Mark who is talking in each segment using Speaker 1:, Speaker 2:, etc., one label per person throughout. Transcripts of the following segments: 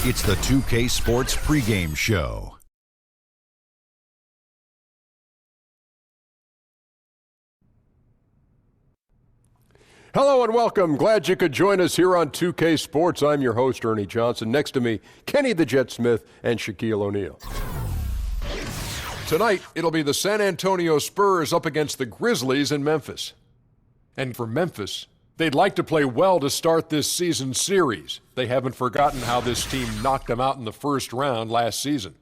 Speaker 1: It's the 2K Sports Pregame Show.
Speaker 2: Hello and welcome. Glad you could join us here on 2K Sports. I'm your host, Ernie Johnson. Next to me, Kenny the Jet Smith and Shaquille O'Neal. Tonight, it'll be the San Antonio Spurs up against the Grizzlies in Memphis. And for Memphis, they'd like to play well to start this season series. They haven't forgotten how this team knocked them out in the first round last season.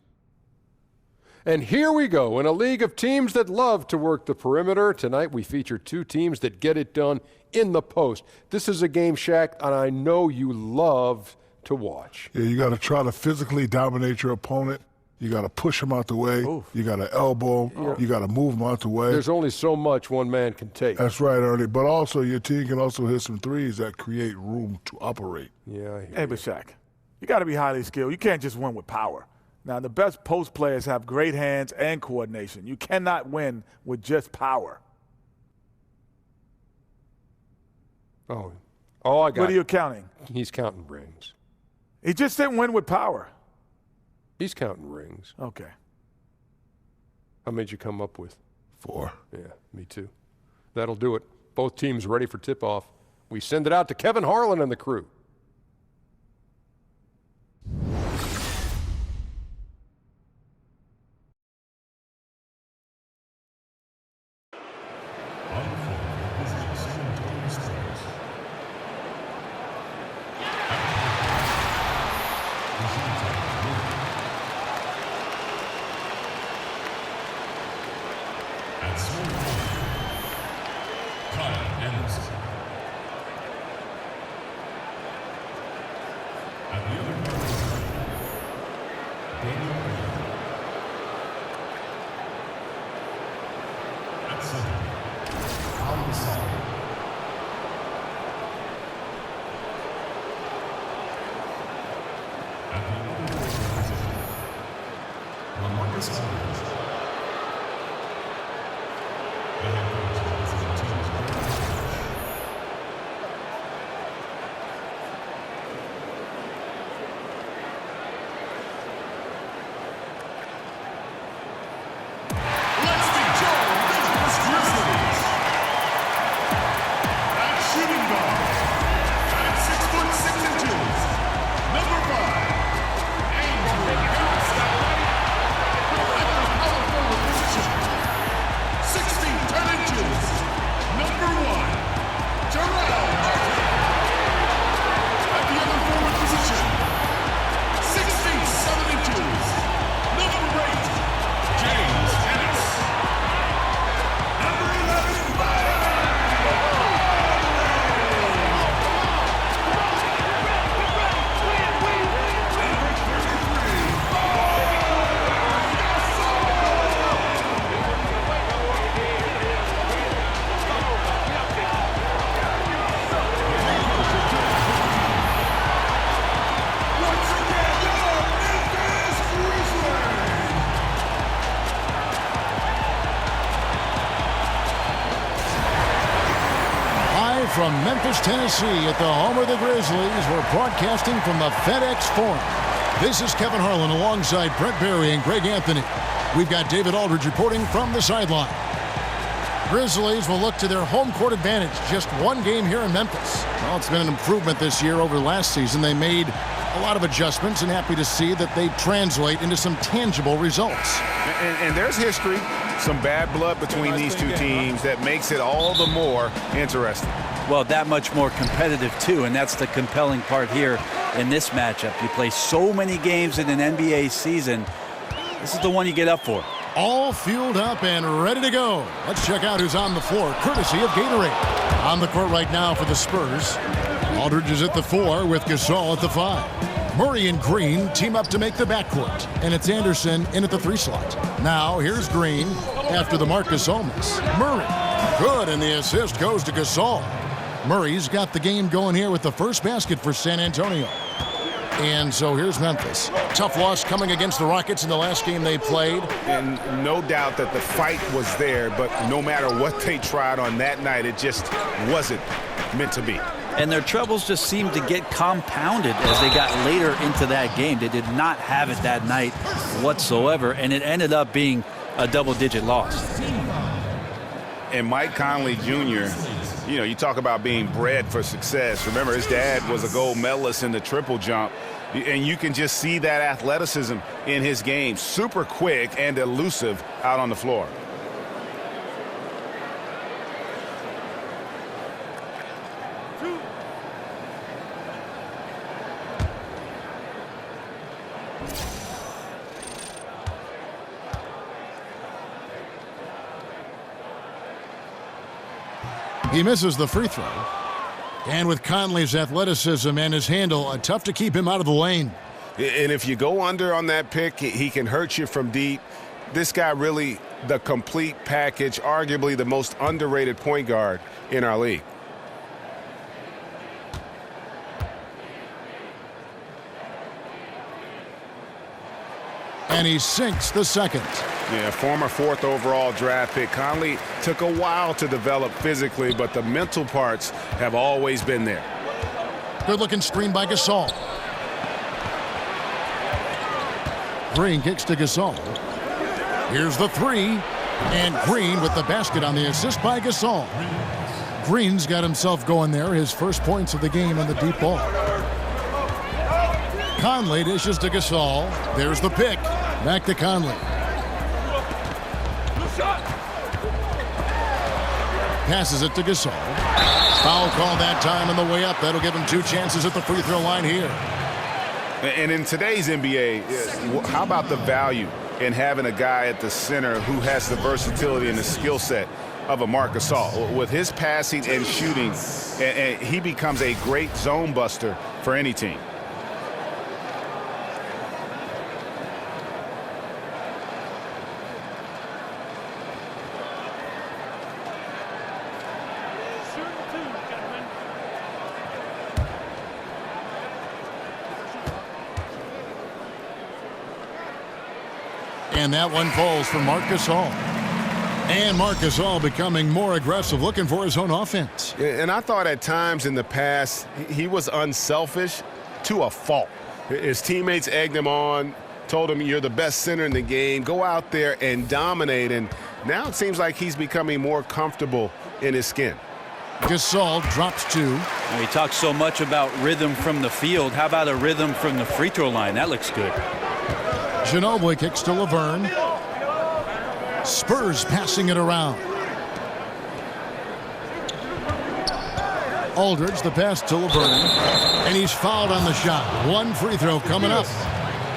Speaker 2: And here we go, in a league of teams that love to work the perimeter. Tonight we feature two teams that get it done in the post. This is a game, Shaq, and I know you love to watch.
Speaker 3: Yeah, you got to try to physically dominate your opponent. You got to push them out the way. Oof. You got to elbow them. Yeah. You got to move them out the way.
Speaker 2: There's only so much one man can take.
Speaker 3: That's right, Ernie. But also your team can also hit some threes that create room to operate.
Speaker 2: Yeah, I hear
Speaker 4: Hey, but Shaq, you got to be highly skilled. You can't just win with power. Now, the best post players have great hands and coordination. You cannot win with just power.
Speaker 2: Oh, I got.
Speaker 4: What are you counting?
Speaker 2: He's counting rings.
Speaker 4: He just didn't win with power.
Speaker 2: He's counting rings.
Speaker 4: Okay.
Speaker 2: How many did you come up with?
Speaker 3: 4.
Speaker 2: Yeah, me too. That'll do it. Both teams ready for tip-off. We send it out to Kevin Harlan and the crew.
Speaker 5: From Memphis, Tennessee, at the home of the Grizzlies, we're broadcasting from the FedEx Forum. This is Kevin Harlan alongside Brent Barry and Greg Anthony. We've got David Aldridge reporting from the sideline. Grizzlies will look to their home court advantage. Just one game here in Memphis. Well, it's been an improvement this year over last season. They made a lot of adjustments, and happy to see that they translate into some tangible results.
Speaker 6: And there's history, some bad blood between these two teams that makes it all the more interesting.
Speaker 7: Well, that much more competitive, too, and that's the compelling part here in this matchup. You play so many games in an NBA season. This is the one you get up for.
Speaker 5: All fueled up and ready to go. Let's check out who's on the floor, courtesy of Gatorade. On the court right now for the Spurs. Aldridge is at the 4 with Gasol at the 5. Murray and Green team up to make the backcourt, and it's Anderson in at the 3 slot. Now here's Green after the Marcus Olmis. Murray, good, and the assist goes to Gasol. Murray's got the game going here with the first basket for San Antonio. And so here's Memphis. Tough loss coming against the Rockets in the last game they played.
Speaker 6: And no doubt that the fight was there, but no matter what they tried on that night, it just wasn't meant to be.
Speaker 7: and their troubles just seemed to get compounded as they got later into that game. They did not have it that night whatsoever, and it ended up being a double-digit loss.
Speaker 6: And Mike Conley Jr., you know, you talk about being bred for success. Remember, his dad was a gold medalist in the triple jump, and you can just see that athleticism in his game. Super quick and elusive out on the floor.
Speaker 5: He misses the free throw. And with Conley's athleticism and his handle, tough to keep him out of the lane.
Speaker 6: And if you go under on that pick, he can hurt you from deep. This guy really the complete package, arguably the most underrated point guard in our league.
Speaker 5: And he sinks the second.
Speaker 6: Yeah, former 4th overall draft pick. Conley took a while to develop physically, but the mental parts have always been there.
Speaker 5: Good-looking screen by Gasol. Green kicks to Gasol. Here's the three. And Green with the basket on the assist by Gasol. Green's got himself going there. His first points of the game on the deep ball. Conley dishes to Gasol. There's the pick. Back to Conley. Passes it to Gasol. Foul call that time on the way up. That'll give him 2 chances at the free throw line here.
Speaker 6: And in today's NBA, how about the value in having a guy at the center who has the versatility and the skill set of a Marc Gasol? With his passing and shooting, and he becomes a great zone buster for any team.
Speaker 5: And that one falls for Marc Gasol. And Marc Gasol becoming more aggressive, looking for his own offense.
Speaker 6: And I thought at times in the past he was unselfish to a fault. His teammates egged him on, told him, you're the best center in the game, go out there and dominate. And now it seems like he's becoming more comfortable in his skin.
Speaker 5: Gasol drops 2.
Speaker 7: Now, he talks so much about rhythm from the field. How about a rhythm from the free throw line? That looks good.
Speaker 5: Ginobili kicks to Laverne. Spurs passing it around. Aldridge, the pass to Laverne. And he's fouled on the shot. 1 free throw coming up.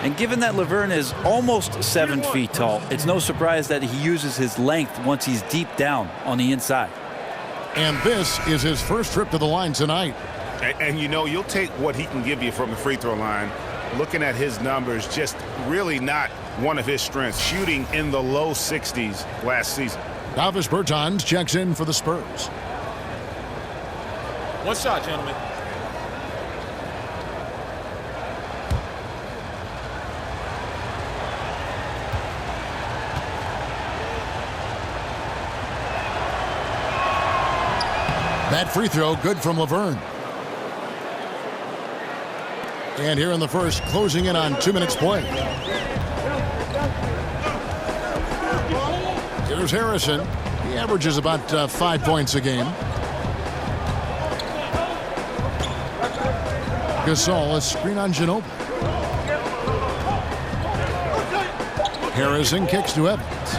Speaker 7: And given that Laverne is almost 7 feet tall, it's no surprise that he uses his length once he's deep down on the inside.
Speaker 5: And this is his first trip to the line tonight.
Speaker 6: And you know, you'll take what he can give you from the free throw line. Looking at his numbers, just really not one of his strengths. Shooting in the low 60s last season.
Speaker 5: Davis Bertans checks in for the Spurs.
Speaker 8: 1 shot, gentlemen.
Speaker 5: That free throw good from Laverne. And here in the first, closing in on 2 minutes play. Here's Harrison. He averages about 5 points a game. Gasol, a screen on Ginobili. Harrison kicks to Evans.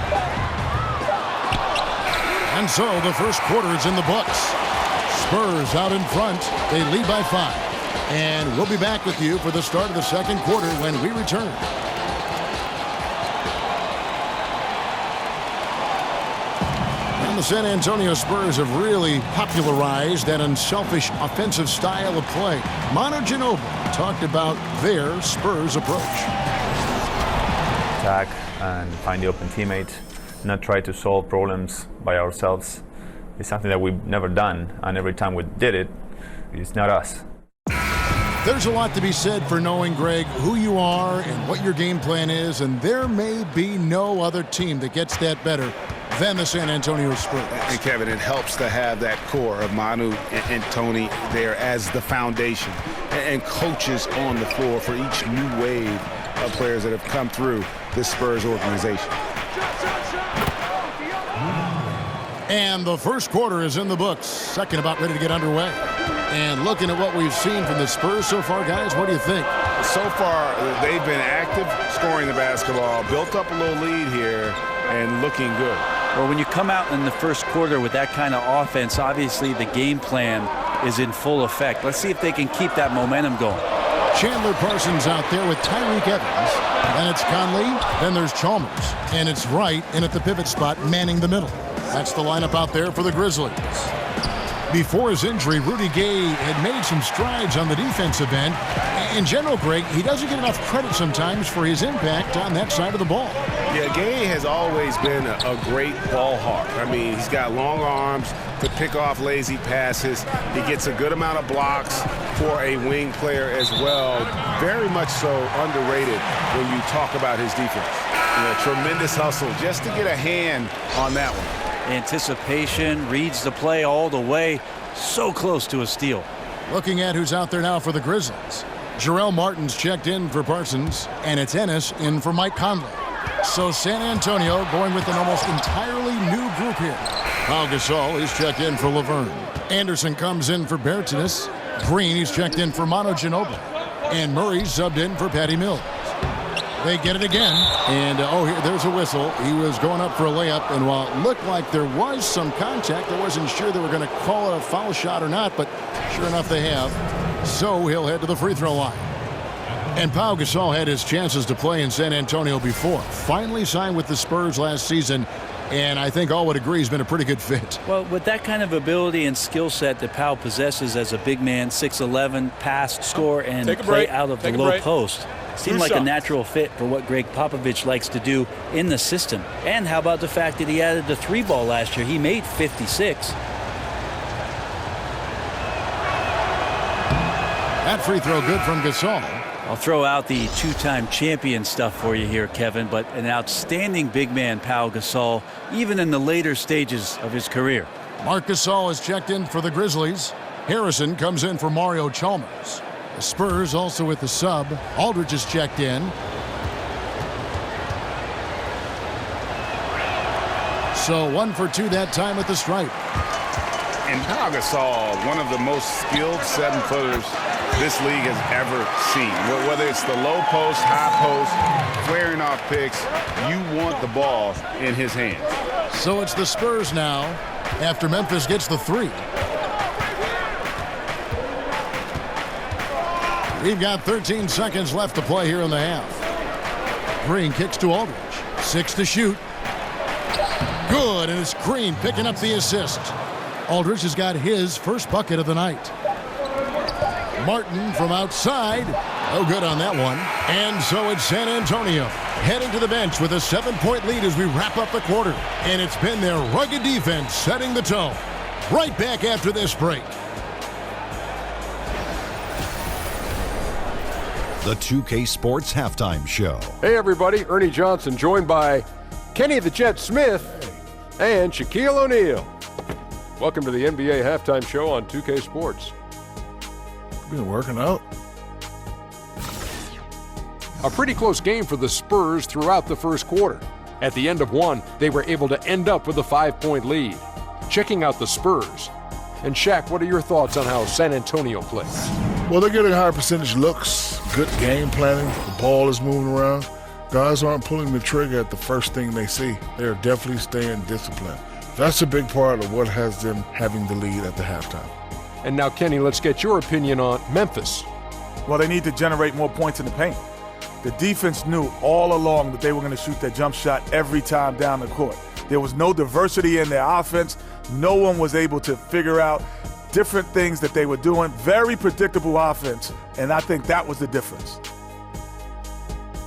Speaker 5: And so the first quarter is in the books. Spurs out in front. They lead by 5. And we'll be back with you for the start of the second quarter when we return. And the San Antonio Spurs have really popularized that unselfish offensive style of play. Manu Ginobili talked about their Spurs approach.
Speaker 9: Attack and find the open teammate, not try to solve problems by ourselves. It's something that we've never done, and every time we did it, it's not us.
Speaker 5: There's a lot to be said for knowing, Greg, who you are and what your game plan is, and there may be no other team that gets that better than the San Antonio Spurs.
Speaker 6: And Kevin, it helps to have that core of Manu and Tony there as the foundation and coaches on the floor for each new wave of players that have come through this Spurs organization.
Speaker 5: And the first quarter is in the books. Second about ready to get underway. And looking at what we've seen from the Spurs so far, guys, what do you think?
Speaker 6: So far, they've been active, scoring the basketball, built up a little lead here, and looking good.
Speaker 7: Well, when you come out in the first quarter with that kind of offense, obviously the game plan is in full effect. Let's see if they can keep that momentum going.
Speaker 5: Chandler Parsons out there with Tyreek Evans. Then it's Conley. Then there's Chalmers. And it's Wright in at the pivot spot, manning the middle. That's the lineup out there for the Grizzlies. Before his injury, Rudy Gay had made some strides on the defensive end. In general, Greg, he doesn't get enough credit sometimes for his impact on that side of the ball.
Speaker 6: Yeah, Gay has always been a great ball hawk. I mean, he's got long arms to pick off lazy passes. He gets a good amount of blocks for a wing player as well. Very much so underrated when you talk about his defense. You know, tremendous hustle just to get a hand on that one.
Speaker 7: Anticipation, reads the play all the way. So close to a steal.
Speaker 5: Looking at who's out there now for the Grizzlies. Jarrell Martin's checked in for Parsons, and it's Ennis in for Mike Conley. So San Antonio going with an almost entirely new group here. Pau Gasol is checked in for Laverne. Anderson comes in for Bertans. Green is checked in for Manu Ginobili. And Murray subbed in for Patty Mills. They get it again, and here, there's a whistle. He was going up for a layup, and while it looked like there was some contact, I wasn't sure they were going to call it a foul shot or not, but sure enough they have. So he'll head to the free throw line. And Pau Gasol had his chances to play in San Antonio before. Finally signed with the Spurs last season, and I think all would agree he's been a pretty good fit.
Speaker 7: Well, with that kind of ability and skill set that Pau possesses as a big man, 6'11", pass, score, and play out of the low post, seemed like a natural fit for what Greg Popovich likes to do in the system. And how about the fact that he added the 3-ball last year? He made 56.
Speaker 5: That free throw good from Gasol.
Speaker 7: I'll throw out the two-time champion stuff for you here, Kevin, but an outstanding big man, Pau Gasol, even in the later stages of his career.
Speaker 5: Marc Gasol is checked in for the Grizzlies. Harrison comes in for Mario Chalmers. The Spurs also with the sub. Aldridge is checked in. So 1 for 2 that time at the stripe.
Speaker 6: And Pau Gasol, one of the most skilled 7-footers this league has ever seen. Whether it's the low post, high post, flaring off picks, you want the ball in his hands.
Speaker 5: So it's the Spurs now after Memphis gets the 3. We've got 13 seconds left to play here in the half. Green kicks to Aldridge. 6 to shoot. Good, and it's Green picking up the assist. Aldridge has got his first bucket of the night. Martin from outside. No good on that one. And so it's San Antonio heading to the bench with a 7-point lead as we wrap up the quarter. And it's been their rugged defense setting the tone. Right back after this break.
Speaker 1: The 2K Sports Halftime Show.
Speaker 2: Hey everybody, Ernie Johnson joined by Kenny the Jet Smith and Shaquille O'Neal. Welcome to the NBA Halftime Show on 2K Sports.
Speaker 3: Been working out.
Speaker 2: A pretty close game for the Spurs throughout the first quarter. At the end of one, they were able to end up with a 5-point lead. Checking out the Spurs. And Shaq, what are your thoughts on how San Antonio plays?
Speaker 3: Well, they're getting higher percentage looks, good game planning, the ball is moving around. Guys aren't pulling the trigger at the first thing they see. They're definitely staying disciplined. That's a big part of what has them having the lead at the halftime.
Speaker 2: And now, Kenny, let's get your opinion on Memphis.
Speaker 4: Well, they need to generate more points in the paint. The defense knew all along that they were going to shoot that jump shot every time down the court. There was no diversity in their offense. No one was able to figure out different things that they were doing. Very predictable offense, and I think that was the difference.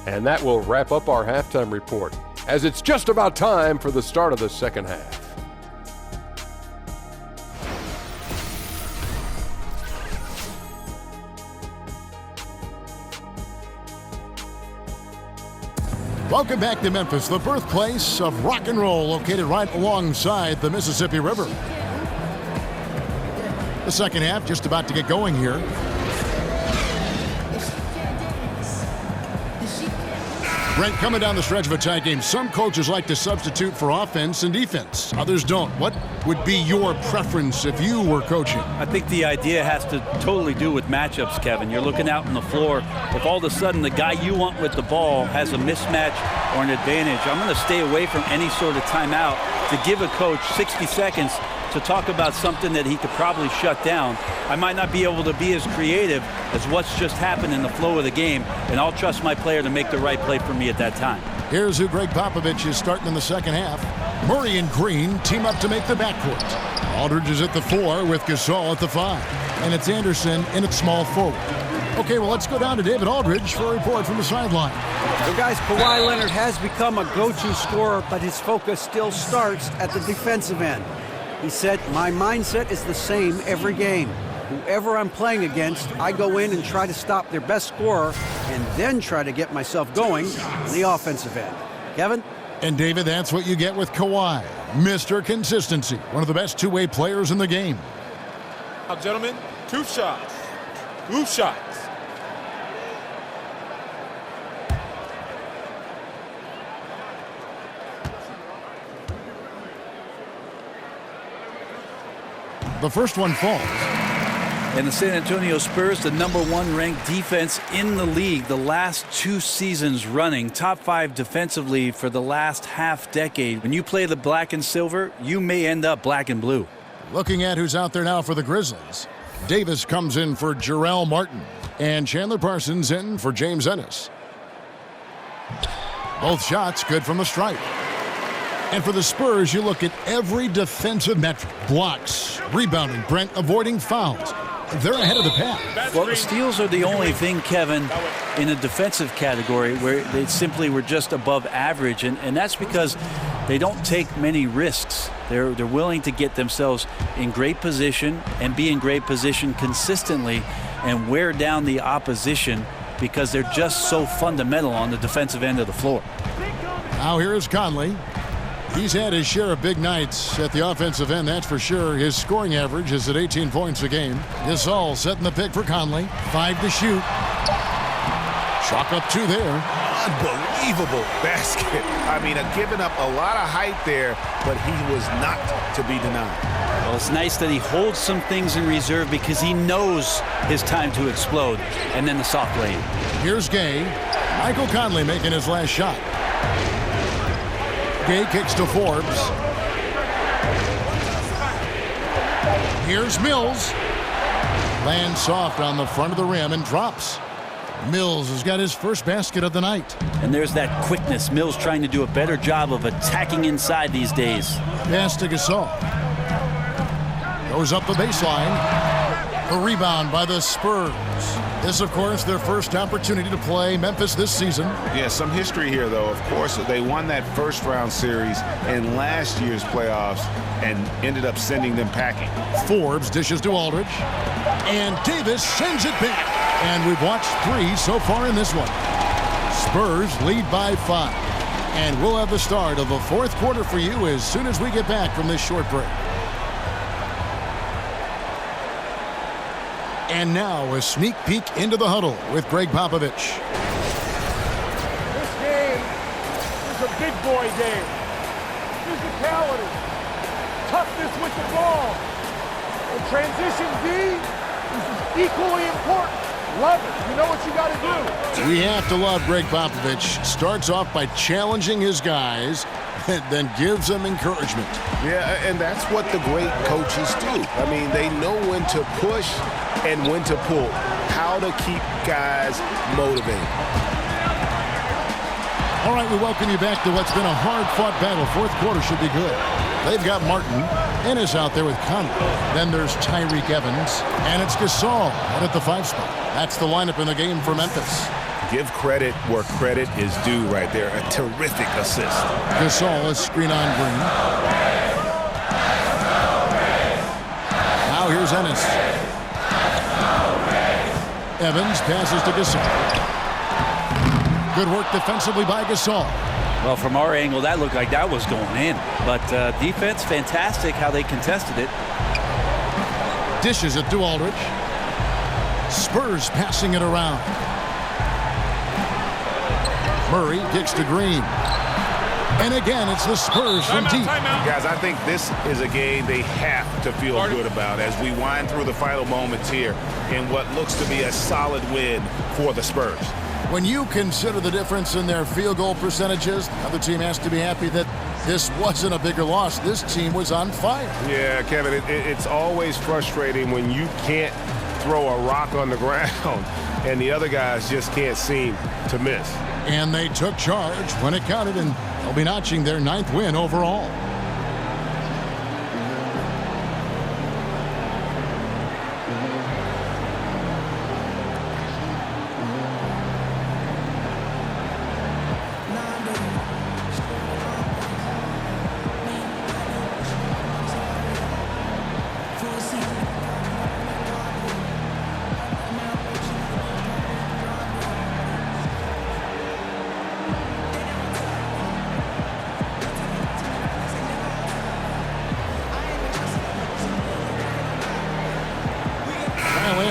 Speaker 2: And that will wrap up our halftime report, as it's just about time for the start of the second half.
Speaker 5: Welcome back to Memphis, the birthplace of rock and roll, located right alongside the Mississippi River. The second half just about to get going here. Brent, coming down the stretch of a tie game, some coaches like to substitute for offense and defense. Others don't. What would be your preference if you were coaching?
Speaker 7: I think the idea has to totally do with matchups, Kevin. You're looking out on the floor. If all of a sudden the guy you want with the ball has a mismatch or an advantage, I'm going to stay away from any sort of timeout to give a coach 60 seconds to talk about something that he could probably shut down. I might not be able to be as creative as what's just happened in the flow of the game, and I'll trust my player to make the right play for me at that time.
Speaker 5: Here's who Greg Popovich is starting in the second half. Murray and Green team up to make the backcourt. Aldridge is at the 4 with Gasol at the 5. And it's Anderson in at small forward. Okay, well, let's go down to David Aldridge for a report from the sideline.
Speaker 8: Well, guys, Kawhi Leonard has become a go-to scorer, but his focus still starts at the defensive end. He said, my mindset is the same every game. Whoever I'm playing against, I go in and try to stop their best scorer and then try to get myself going on the offensive end. Kevin?
Speaker 5: And David, that's what you get with Kawhi. Mr. Consistency, one of the best two-way players in the game.
Speaker 10: Now, gentlemen, 2 shots. 2 shots.
Speaker 5: The first one falls.
Speaker 7: And the San Antonio Spurs, the #1 ranked defense in the league the last 2 seasons running, top 5 defensively for the last half decade. When you play the black and silver, you may end up black and blue.
Speaker 5: Looking at who's out there now for the Grizzlies. Davis comes in for Jarrell Martin, and Chandler Parsons in for James Ennis. Both shots good from the stripe. And for the Spurs, you look at every defensive metric. Blocks, rebounding, Brent, avoiding fouls. They're ahead of the pack.
Speaker 7: Well, steals are the only thing, Kevin, in a defensive category where they simply were just above average. And that's because they don't take many risks. They're willing to get themselves in great position and be in great position consistently and wear down the opposition because they're just so fundamental on the defensive end of the floor.
Speaker 5: Now here is Conley. He's had his share of big nights at the offensive end, that's for sure. His scoring average is at 18 points a game. Gasol setting the pick for Conley. 5 to shoot. Chalk up 2 there.
Speaker 6: Unbelievable basket. I mean, giving up a lot of height there, but he was not to be denied.
Speaker 7: Well, it's nice that he holds some things in reserve because he knows his time to explode. And then the soft lane.
Speaker 5: Here's Gay. Michael Conley making his last shot. Gay kicks to Forbes. Here's Mills. Lands soft on the front of the rim and drops. Mills has got his first basket of the night.
Speaker 7: And there's that quickness. Mills trying to do a better job of attacking inside these days.
Speaker 5: Pass to Gasol. Goes up the baseline. A rebound by the Spurs. This, of course, their first opportunity to play Memphis this season.
Speaker 6: Yeah, some history here, though. Of course, they won that first-round series in last year's playoffs and ended up sending them packing.
Speaker 5: Forbes dishes to Aldridge. And Davis sends it back. And we've watched 3 so far in this one. Spurs lead by 5. And we'll have the start of the 4th quarter for you as soon as we get back from this short break. And now a sneak peek into the huddle with Greg Popovich.
Speaker 10: This game is a big boy game. Physicality, toughness with the ball. And transition D is equally important. Love it. You know what you got to do.
Speaker 5: We have to love Greg Popovich. Starts off by challenging his guys and then gives them encouragement.
Speaker 6: Yeah, and that's what the great coaches do. I mean, they know when to push and when to pull, how to keep guys motivated.
Speaker 5: All right, we welcome you back to what's been a hard-fought battle. 4th quarter should be good. They've got Martin. Ennis out there with Conley. Then there's Tyreek Evans. And it's Gasol out at the 5 spot. That's the lineup in the game for Memphis.
Speaker 6: Give credit where credit is due right there. A terrific assist.
Speaker 5: Gasol is screen on Green. Now here's Ennis. Evans passes to Gasol. Good work defensively by Gasol.
Speaker 7: Well, from our angle, that looked like that was going in. But defense, fantastic how they contested it.
Speaker 5: Dishes it to Aldridge. Spurs passing it around. Murray kicks to Green. And again, it's the Spurs from deep.
Speaker 6: Guys, I think this is a game they have to feel good about as we wind through the final moments here in what looks to be a solid win for the Spurs.
Speaker 5: When you consider the difference in their field goal percentages, the other team has to be happy that this wasn't a bigger loss. This team was on fire.
Speaker 11: Yeah, Kevin, it's always frustrating when you can't throw a rock on the ground and the other guys just can't seem to miss.
Speaker 5: And they took charge when it counted, and they'll be notching their 9th win overall.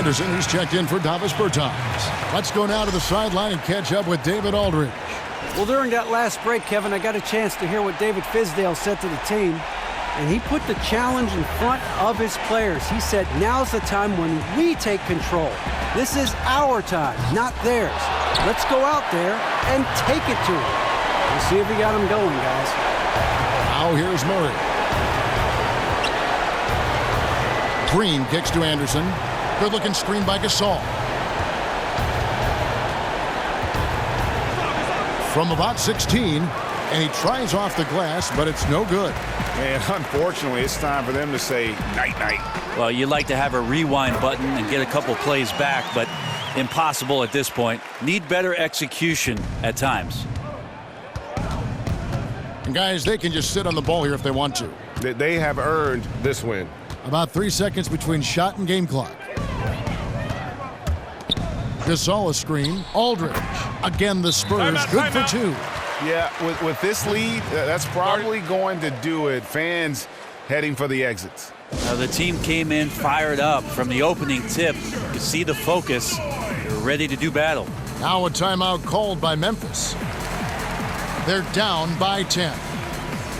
Speaker 5: Anderson, who's checked in for Davis Bertans. Let's go now to the sideline and catch up with David Aldridge.
Speaker 8: Well, during that last break, Kevin, I got a chance to hear what David Fizdale said to the team, and he put the challenge in front of his players. He said, now's the time when we take control. This is our time, not theirs. Let's go out there and take it to them. We'll see if we got them going, guys.
Speaker 5: Now here's Murray. Green kicks to Anderson. Good-looking screen by Gasol. From about 16, and he tries off the glass, but it's no good.
Speaker 6: And unfortunately, it's time for them to say night-night.
Speaker 7: Well, you'd like to have a rewind button and get a couple plays back, but impossible at this point. Need better execution at times.
Speaker 5: And guys, they can just sit on the ball here if they want to.
Speaker 11: They have earned this win.
Speaker 5: About 3 seconds between shot and game clock. Gasol a screen. Aldridge. Again, the Spurs. Good for 2.
Speaker 6: Yeah, with this lead, that's probably going to do it. Fans heading for the exits.
Speaker 7: Now the team came in fired up from the opening tip. You see the focus. They're ready to do battle.
Speaker 5: Now a timeout called by Memphis. They're down by 10.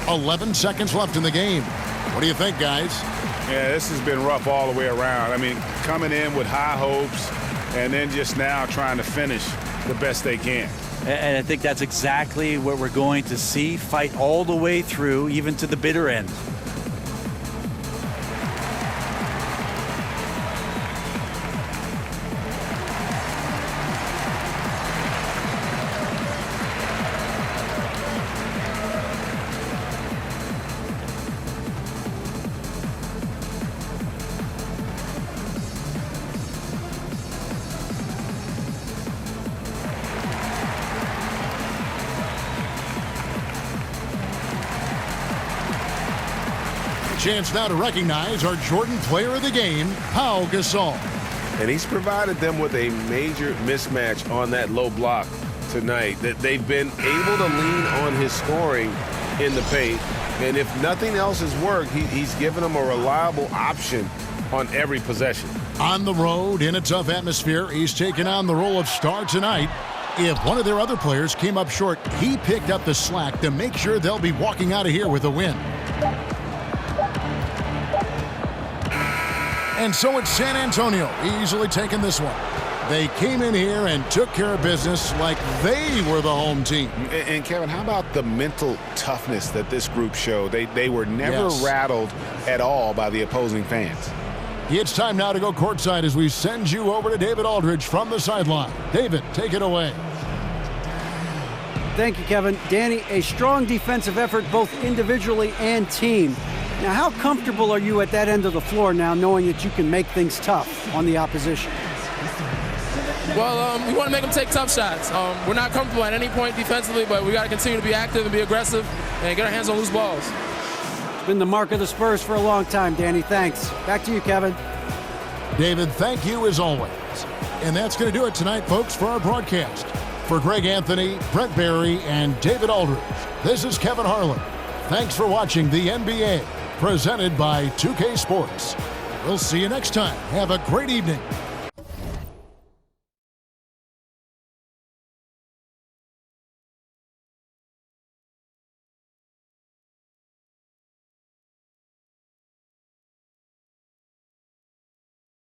Speaker 5: 11 seconds left in the game. What do you think, guys?
Speaker 6: Yeah, this has been rough all the way around. I mean, coming in with high hopes and then just now trying to finish the best they can.
Speaker 7: And I think that's exactly what we're going to see. Fight all the way through, even to the bitter end.
Speaker 5: Chance now to recognize our Jordan Player of the Game, Pau Gasol.
Speaker 11: And he's provided them with a major mismatch on that low block tonight. That they've been able to lean on his scoring in the paint. And if nothing else has worked, he's given them a reliable option on every possession.
Speaker 5: On the road, in a tough atmosphere, he's taken on the role of star tonight. If one of their other players came up short, he picked up the slack to make sure they'll be walking out of here with a win. And so it's San Antonio easily taking this one. They came in here and took care of business like they were the home team.
Speaker 6: And Kevin, how about the mental toughness that this group showed? They were never rattled at all by the opposing fans.
Speaker 5: It's time now to go courtside as we send you over to David Aldridge from the sideline. David, take it away.
Speaker 8: Thank you, Kevin. Danny, a strong defensive effort both individually and team. Now, how comfortable are you at that end of the floor now, knowing that you can make things tough on the opposition?
Speaker 12: Well, we want to make them take tough shots. We're not comfortable at any point defensively, but we got to continue to be active and be aggressive and get our hands on loose balls.
Speaker 8: It's been the mark of the Spurs for a long time, Danny. Thanks. Back to you, Kevin.
Speaker 5: David, thank you as always. And that's going to do it tonight, folks, for our broadcast. For Greg Anthony, Brent Barry, and David Aldridge, this is Kevin Harlan. Thanks for watching the NBA, presented by 2K Sports. We'll see you next time. Have a great evening.